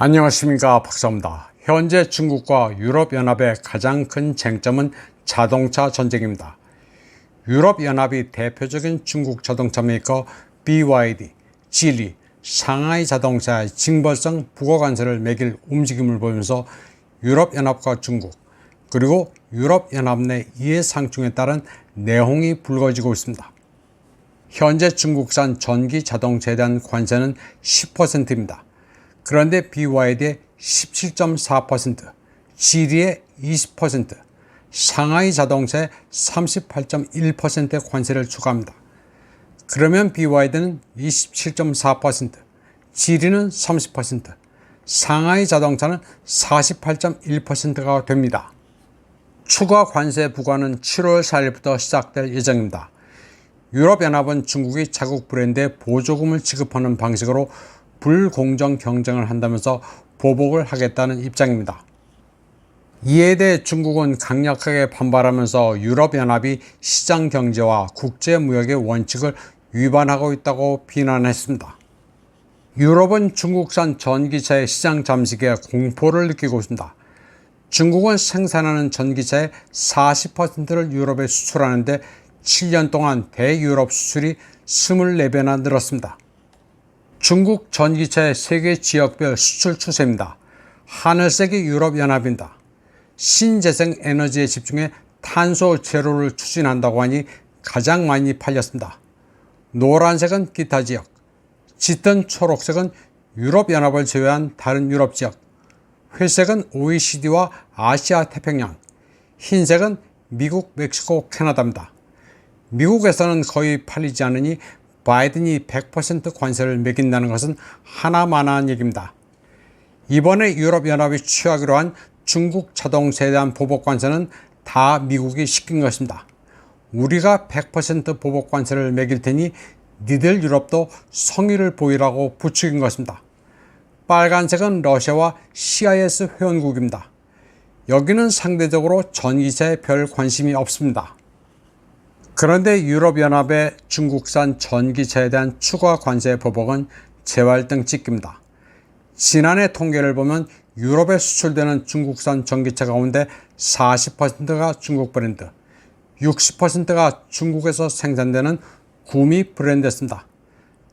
안녕하십니까, 박사입니다. 현재 중국과 유럽연합의 가장 큰 쟁점은 자동차 전쟁입니다. 유럽연합이 대표적인 중국 자동차 메이커 BYD, 지리, 상하이 자동차의 징벌성 부가관세를 매길 움직임을 보이면서 유럽연합과 중국, 그리고 유럽연합 내 이해상충에 따른 내홍이 불거지고 있습니다. 현재 중국산 전기 자동차에 대한 관세는 10%입니다. 그런데 BYD의 17.4%, 지리의 20%, 상하이 자동차의 38.1%의 관세를 추가합니다. 그러면 BYD는 27.4%, 지리는 30%, 상하이 자동차는 48.1%가 됩니다. 추가 관세 부과는 7월 4일부터 시작될 예정입니다. 유럽연합은 중국이 자국 브랜드에 보조금을 지급하는 방식으로 불공정 경쟁을 한다면서 보복을 하겠다는 입장입니다. 이에 대해 중국은 강력하게 반발하면서 유럽연합이 시장경제와 국제무역의 원칙을 위반하고 있다고 비난했습니다. 유럽은 중국산 전기차의 시장 잠식에 공포를 느끼고 있습니다. 중국은 생산하는 전기차의 40%를 유럽에 수출하는데 7년 동안 대유럽 수출이 24배나 늘었습니다. 중국 전기차의 세계 지역별 수출 추세입니다. 하늘색이 유럽연합입니다. 신재생 에너지에 집중해 탄소 제로를 추진한다고 하니 가장 많이 팔렸습니다. 노란색은 기타 지역, 짙은 초록색은 유럽연합을 제외한 다른 유럽 지역, 회색은 OECD와 아시아 태평양, 흰색은 미국, 멕시코, 캐나다입니다. 미국에서는 거의 팔리지 않으니 바이든이 100% 관세를 매긴다는 것은 하나만한 얘기입니다. 이번에 유럽연합이 취하기로 한 중국 자동차에 대한 보복 관세는 다 미국이 시킨 것입니다. 우리가 100% 보복 관세를 매길 테니 니들 유럽도 성의를 보이라고 부추긴 것입니다. 빨간색은 러시아와 CIS 회원국입니다. 여기는 상대적으로 전기차에 별 관심이 없습니다. 그런데 유럽연합의 중국산 전기차에 대한 추가 관세 보복은 재활등 찍기입니다. 지난해 통계를 보면 유럽에 수출되는 중국산 전기차 가운데 40%가 중국 브랜드, 60%가 중국에서 생산되는 구미 브랜드였습니다.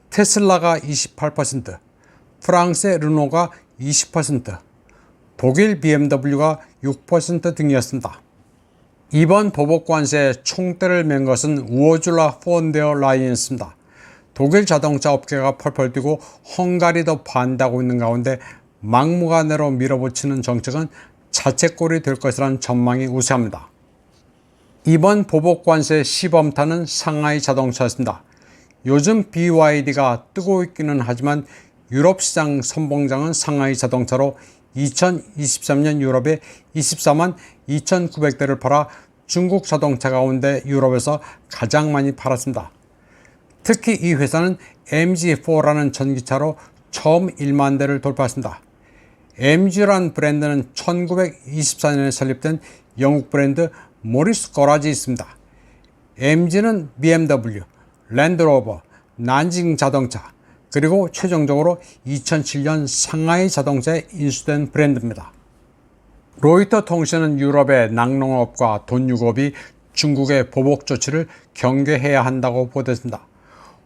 테슬라가 28%, 프랑스의 르노가 20%, 독일 BMW가 6% 등이었습니다. 이번 보복 관세에 총대를 맨 것은 우어줄라 폰데어 라이언스입니다. 독일 자동차 업계가 펄펄 뛰고 헝가리도 반대하고 있는 가운데 막무가내로 밀어붙이는 정책은 자책골이 될 것이라는 전망이 우세합니다. 이번 보복 관세 시범탄은 상하이 자동차였습니다. 요즘 BYD가 뜨고 있기는 하지만 유럽 시장 선봉장은 상하이 자동차로 2023년 유럽에 24만 2,900대를 팔아 중국 자동차 가운데 유럽에서 가장 많이 팔았습니다. 특히 이 회사는 MG4라는 전기차로 처음 1만 대를 돌파했습니다. MG라는 브랜드는 1924년에 설립된 영국 브랜드 모리스 거라지 있습니다. MG는 BMW, 랜드로버, 난징 자동차, 그리고 최종적으로 2007년 상하이 자동차에 인수된 브랜드입니다. 로이터 통신은 유럽의 낙농업과 돈유업이 중국의 보복 조치를 경계해야 한다고 보도했습니다.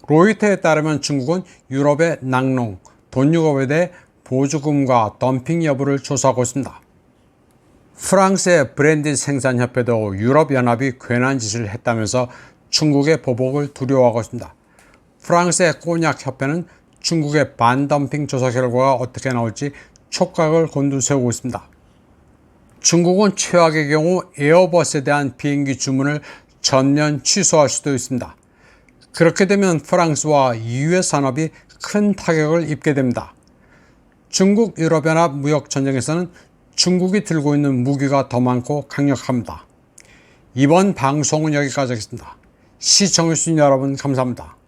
로이터에 따르면 중국은 유럽의 낙농, 돈유업에 대해 보조금과 덤핑 여부를 조사하고 있습니다. 프랑스의 브랜디 생산협회도 유럽연합이 괜한 짓을 했다면서 중국의 보복을 두려워하고 있습니다. 프랑스의 꼬냑협회는 중국의 반덤핑 조사 결과가 어떻게 나올지 촉각을 곤두세우고 있습니다. 중국은 최악의 경우 에어버스에 대한 비행기 주문을 전면 취소할 수도 있습니다. 그렇게 되면 프랑스와 EU의 산업이 큰 타격을 입게 됩니다. 중국 유럽연합 무역전쟁에서는 중국이 들고 있는 무기가 더 많고 강력합니다. 이번 방송은 여기까지 하겠습니다. 시청해주신 여러분 감사합니다.